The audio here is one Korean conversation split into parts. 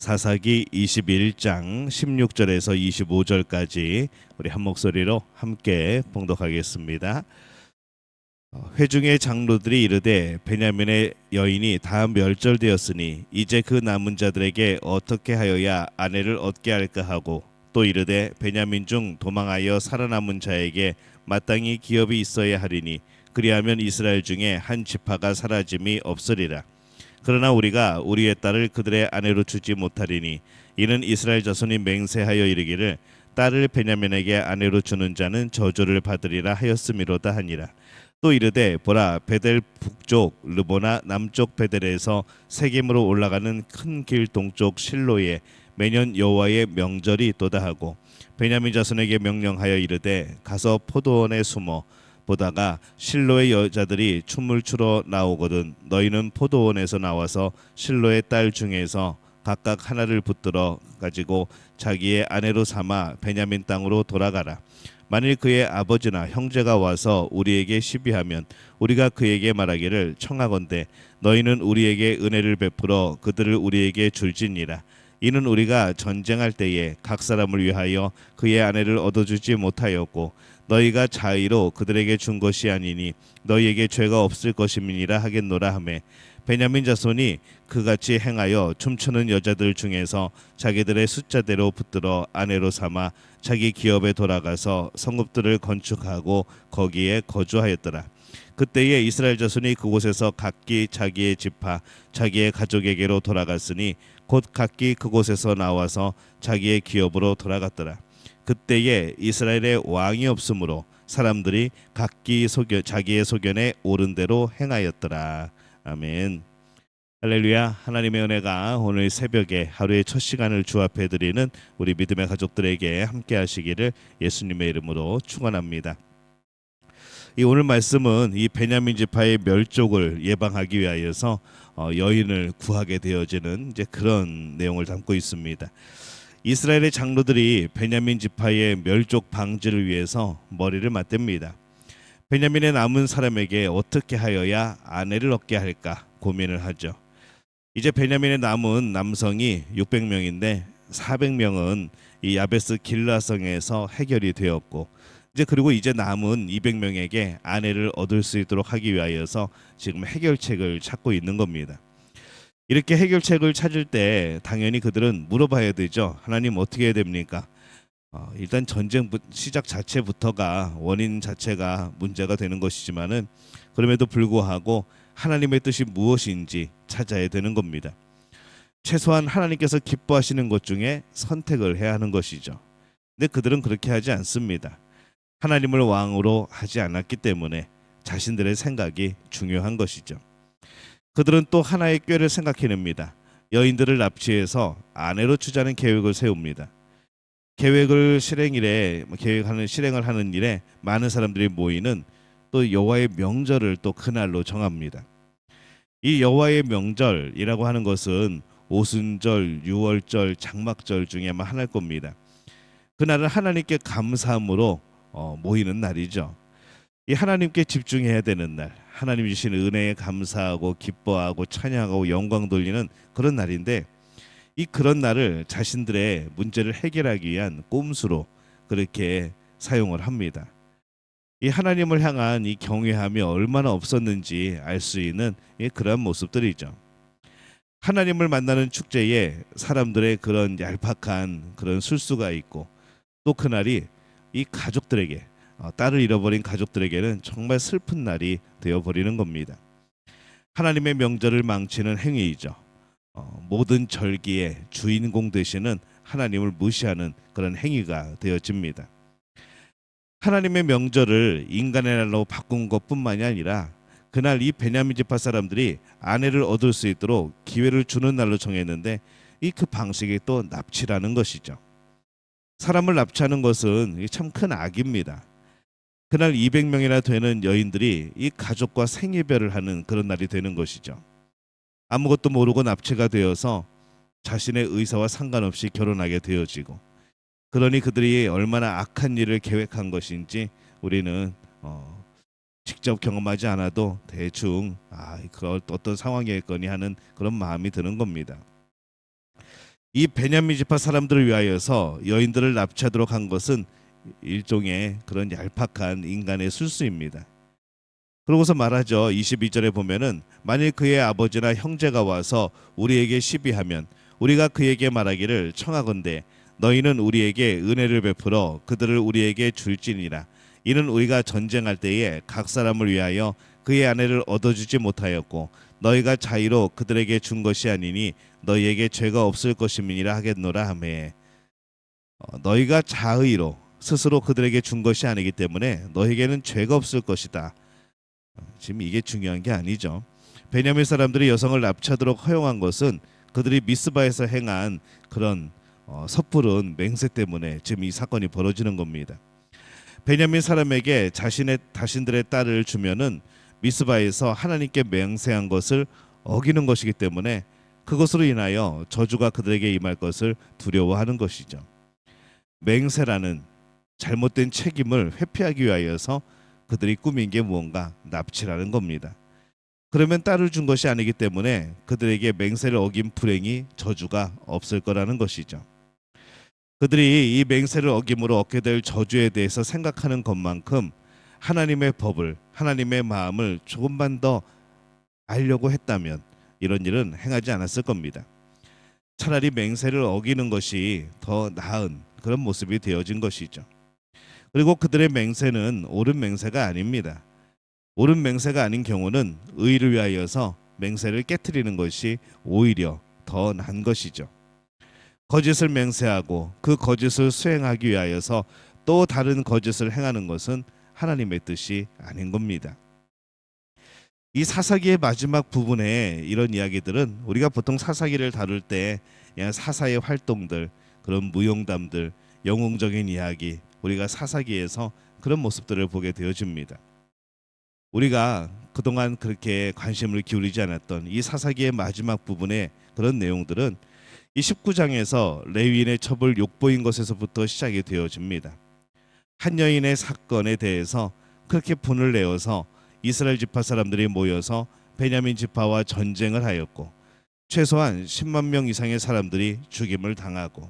사사기 21장 16절에서 25절까지 우리 한 목소리로 함께 봉독하겠습니다. 회중의 장로들이 이르되 베냐민의 여인이 다 멸절되었으니 이제 그 남은 자들에게 어떻게 하여야 아내를 얻게 할까 하고, 또 이르되 베냐민 중 도망하여 살아남은 자에게 마땅히 기업이 있어야 하리니 그리하면 이스라엘 중에 한 지파가 사라짐이 없으리라. 그러나 우리가 우리의 딸을 그들의 아내로 주지 못하리니 이는 이스라엘 자손이 맹세하여 이르기를 딸을 베냐민에게 아내로 주는 자는 저주를 받으리라 하였음이로다 하니라. 또 이르되 보라, 베델 북쪽 르보나 남쪽 베델에서 세겜으로 올라가는 큰 길 동쪽 실로에 매년 여호와의 명절이 있도다 하고, 베냐민 자손에게 명령하여 이르되 가서 포도원에 숨어 보다가 실로의 여자들이 춤을 추러 나오거든 너희는 포도원에서 나와서 실로의 딸 중에서 각각 하나를 붙들어 가지고 자기의 아내로 삼아 베냐민 땅으로 돌아가라. 만일 그의 아버지나 형제가 와서 우리에게 시비하면 우리가 그에게 말하기를 청하건대 너희는 우리에게 은혜를 베풀어 그들을 우리에게 줄지니라. 이는 우리가 전쟁할 때에 각 사람을 위하여 그의 아내를 얻어주지 못하였고 너희가 자의로 그들에게 준 것이 아니니 너희에게 죄가 없을 것임이니라 하겠노라 하매, 베냐민 자손이 그같이 행하여 춤추는 여자들 중에서 자기들의 숫자대로 붙들어 아내로 삼아 자기 기업에 돌아가서 성읍들을 건축하고 거기에 거주하였더라. 그때에 이스라엘 자손이 그곳에서 각기 자기의 지파 자기의 가족에게로 돌아갔으니 곧 각기 그곳에서 나와서 자기의 기업으로 돌아갔더라. 그때에 이스라엘에 왕이 없으므로 사람들이 각기 자기의 소견에 옳은 대로 행하였더라. 아멘. 할렐루야. 하나님의 은혜가 오늘 새벽에 하루의 첫 시간을 주 앞에 드리는 우리 믿음의 가족들에게 함께 하시기를 예수님의 이름으로 축원합니다. 이 오늘 말씀은 이 베냐민 지파의 멸족을 예방하기 위하여서 여인을 구하게 되어지는 이제 그런 내용을 담고 있습니다. 이스라엘의 장로들이 베냐민 지파의 멸족 방지를 위해서 머리를 맞댑니다. 베냐민의 남은 사람에게 어떻게 하여야 아내를 얻게 할까 고민을 하죠. 이제 베냐민의 남은 남성이 600명인데 400명은 이 야베스 길라성에서 해결이 되었고, 그리고 이제 남은 200명에게 아내를 얻을 수 있도록 하기 위하여서 지금 해결책을 찾고 있는 겁니다. 이렇게 해결책을 찾을 때 당연히 그들은 물어봐야 되죠. 하나님 어떻게 해야 됩니까? 일단 전쟁 시작 자체부터가 원인 자체가 문제가 되는 것이지만은 그럼에도 불구하고 하나님의 뜻이 무엇인지 찾아야 되는 겁니다. 최소한 하나님께서 기뻐하시는 것 중에 선택을 해야 하는 것이죠. 근데 그들은 그렇게 하지 않습니다. 하나님을 왕으로 하지 않았기 때문에 자신들의 생각이 중요한 것이죠. 그들은 또 하나의 꾀를 생각해냅니다. 여인들을 납치해서 아내로 주자는 계획을 세웁니다. 계획을 실행을 하는 일에 많은 사람들이 모이는 또 여호와의 명절을 또 그날로 정합니다. 이 여호와의 명절이라고 하는 것은 오순절, 유월절, 장막절 중에만 하나일 겁니다. 그날은 하나님께 감사함으로 모이는 날이죠. 이 하나님께 집중해야 되는 날, 하나님 주신 은혜에 감사하고 기뻐하고 찬양하고 영광 돌리는 그런 날인데, 이 그런 날을 자신들의 문제를 해결하기 위한 꼼수로 그렇게 사용을 합니다. 이 하나님을 향한 이 경외함이 얼마나 없었는지 알 수 있는 그러한 모습들이죠. 하나님을 만나는 축제에 사람들의 그런 얄팍한 그런 술수가 있고, 또 그날이 이 가족들에게 딸을 잃어버린 가족들에게는 정말 슬픈 날이 되어버리는 겁니다. 하나님의 명절을 망치는 행위이죠. 모든 절기의 주인공 되시는 하나님을 무시하는 그런 행위가 되어집니다. 하나님의 명절을 인간의 날로 바꾼 것뿐만이 아니라 그날 이 베냐민 지파 사람들이 아내를 얻을 수 있도록 기회를 주는 날로 정했는데, 이 그 방식이 또 납치라는 것이죠. 사람을 납치하는 것은 참 큰 악입니다. 그날 200명이나 되는 여인들이 이 가족과 생이별을 하는 그런 날이 되는 것이죠. 아무것도 모르고 납치가 되어서 자신의 의사와 상관없이 결혼하게 되어지고, 그러니 그들이 얼마나 악한 일을 계획한 것인지 우리는 직접 경험하지 않아도 대충 그 어떤 상황이었거니 하는 그런 마음이 드는 겁니다. 이 베냐민 지파 사람들을 위하여서 여인들을 납치하도록 한 것은 일종의 그런 얄팍한 인간의 술수입니다. 그러고서 말하죠. 22절에 보면은 만일 그의 아버지나 형제가 와서 우리에게 시비하면 우리가 그에게 말하기를 청하건대 너희는 우리에게 은혜를 베풀어 그들을 우리에게 줄지니라. 이는 우리가 전쟁할 때에 각 사람을 위하여 그의 아내를 얻어주지 못하였고 너희가 자의로 그들에게 준 것이 아니니 너희에게 죄가 없을 것임이니라 하겠노라 하매. 너희가 자의로 스스로 그들에게 준 것이 아니기 때문에 너희에게는 죄가 없을 것이다. 지금 이게 중요한 게 아니죠. 베냐민 사람들이 여성을 납치하도록 허용한 것은 그들이 미스바에서 행한 그런 섣부른 맹세 때문에 지금 이 사건이 벌어지는 겁니다. 베냐민 사람에게 자신들의 딸을 주면은 미스바에서 하나님께 맹세한 것을 어기는 것이기 때문에 그것으로 인하여 저주가 그들에게 임할 것을 두려워하는 것이죠. 맹세라는 잘못된 책임을 회피하기 위하여서 그들이 꾸민 게 무언가 납치라는 겁니다. 그러면 딸을 준 것이 아니기 때문에 그들에게 맹세를 어긴 불행이 저주가 없을 거라는 것이죠. 그들이 이 맹세를 어김으로 얻게 될 저주에 대해서 생각하는 것만큼 하나님의 법을, 하나님의 마음을 조금만 더 알려고 했다면 이런 일은 행하지 않았을 겁니다. 차라리 맹세를 어기는 것이 더 나은 그런 모습이 되어진 것이죠. 그리고 그들의 맹세는 옳은 맹세가 아닙니다. 옳은 맹세가 아닌 경우는 의를 위하여서 맹세를 깨트리는 것이 오히려 더 난 것이죠. 거짓을 맹세하고 그 거짓을 수행하기 위하여서 또 다른 거짓을 행하는 것은 하나님의 뜻이 아닌 겁니다. 이 사사기의 마지막 부분에 이런 이야기들은 우리가 보통 사사기를 다룰 때 그냥 사사의 활동들, 그런 무용담들, 영웅적인 이야기, 우리가 사사기에서 그런 모습들을 보게 되어집니다. 우리가 그동안 그렇게 관심을 기울이지 않았던 이 사사기의 마지막 부분의 그런 내용들은 이 19장에서 레위인의 첩을 욕보인 것에서부터 시작이 되어집니다. 한 여인의 사건에 대해서 그렇게 분을 내어서 이스라엘 지파 사람들이 모여서 베냐민 지파와 전쟁을 하였고 최소한 10만 명 이상의 사람들이 죽임을 당하고,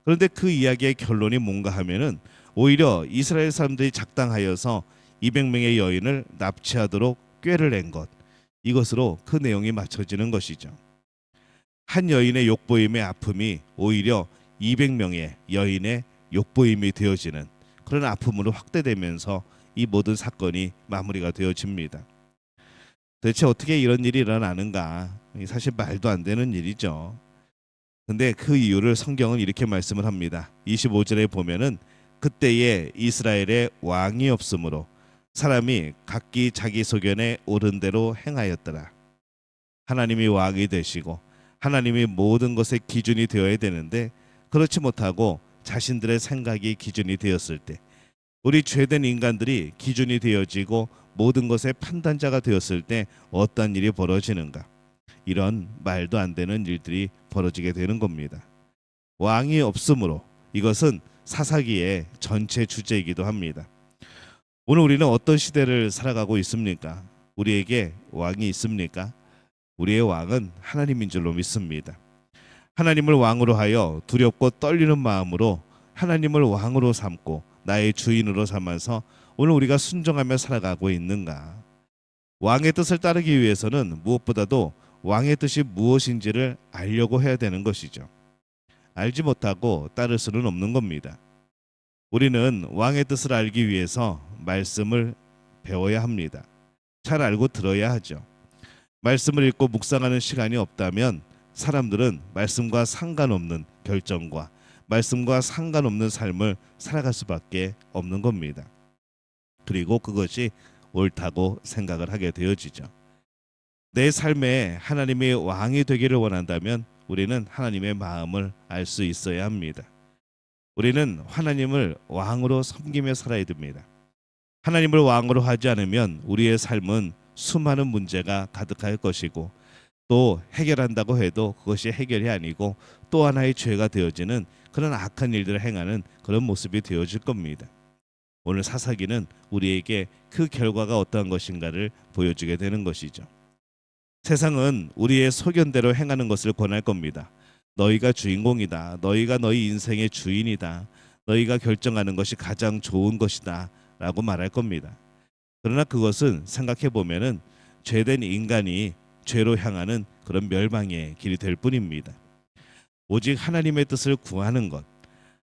그런데 그 이야기의 결론이 뭔가 하면은 오히려 이스라엘 사람들이 작당하여서 200명의 여인을 납치하도록 꾀를 낸 것, 이것으로 그 내용이 맞춰지는 것이죠. 한 여인의 욕보임의 아픔이 오히려 200명의 여인의 욕보임이 되어지는 그런 아픔으로 확대되면서 이 모든 사건이 마무리가 되어집니다. 대체 어떻게 이런 일이 일어나는가? 사실 말도 안 되는 일이죠. 근데 그 이유를 성경은 이렇게 말씀을 합니다. 25절에 보면은 그때에 이스라엘에 왕이 없으므로 사람이 각기 자기 소견에 옳은 대로 행하였더라. 하나님이 왕이 되시고 하나님이 모든 것의 기준이 되어야 되는데 그렇지 못하고 자신들의 생각이 기준이 되었을 때, 우리 죄된 인간들이 기준이 되어지고 모든 것의 판단자가 되었을 때 어떤 일이 벌어지는가? 이런 말도 안 되는 일들이 벌어지게 되는 겁니다. 왕이 없으므로, 이것은 사사기의 전체 주제이기도 합니다. 오늘 우리는 어떤 시대를 살아가고 있습니까? 우리에게 왕이 있습니까? 우리의 왕은 하나님인 줄로 믿습니다. 하나님을 왕으로 하여 두렵고 떨리는 마음으로 하나님을 왕으로 삼고 나의 주인으로 삼아서 오늘 우리가 순종하며 살아가고 있는가? 왕의 뜻을 따르기 위해서는 무엇보다도 왕의 뜻이 무엇인지를 알려고 해야 되는 것이죠. 알지 못하고 따를 수는 없는 겁니다. 우리는 왕의 뜻을 알기 위해서 말씀을 배워야 합니다. 잘 알고 들어야 하죠. 말씀을 읽고 묵상하는 시간이 없다면 사람들은 말씀과 상관없는 결정과 말씀과 상관없는 삶을 살아갈 수밖에 없는 겁니다. 그리고 그것이 옳다고 생각을 하게 되어지죠. 내 삶에 하나님이 왕이 되기를 원한다면 우리는 하나님의 마음을 알 수 있어야 합니다. 우리는 하나님을 왕으로 섬기며 살아야 됩니다. 하나님을 왕으로 하지 않으면 우리의 삶은 수많은 문제가 가득할 것이고, 또 해결한다고 해도 그것이 해결이 아니고 또 하나의 죄가 되어지는 그런 악한 일들을 행하는 그런 모습이 되어질 겁니다. 오늘 사사기는 우리에게 그 결과가 어떠한 것인가를 보여주게 되는 것이죠. 세상은 우리의 소견대로 행하는 것을 권할 겁니다. 너희가 주인공이다. 너희가 너희 인생의 주인이다. 너희가 결정하는 것이 가장 좋은 것이다. 라고 말할 겁니다. 그러나 그것은 생각해 보면은 죄된 인간이 죄로 향하는 그런 멸망의 길이 될 뿐입니다. 오직 하나님의 뜻을 구하는 것,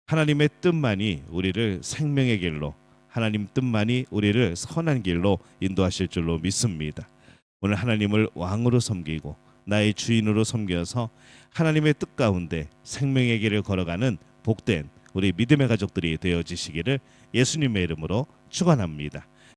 하나님의 뜻만이 우리를 생명의 길로, 하나님 뜻만이 우리를 선한 길로 인도하실 줄로 믿습니다. 오늘 하나님을 왕으로 섬기고 나의 주인으로 섬겨서 하나님의 뜻 가운데 생명의 길을 걸어가는 복된 우리 믿음의 가족들이 되어지시기를 예수님의 이름으로 축원합니다.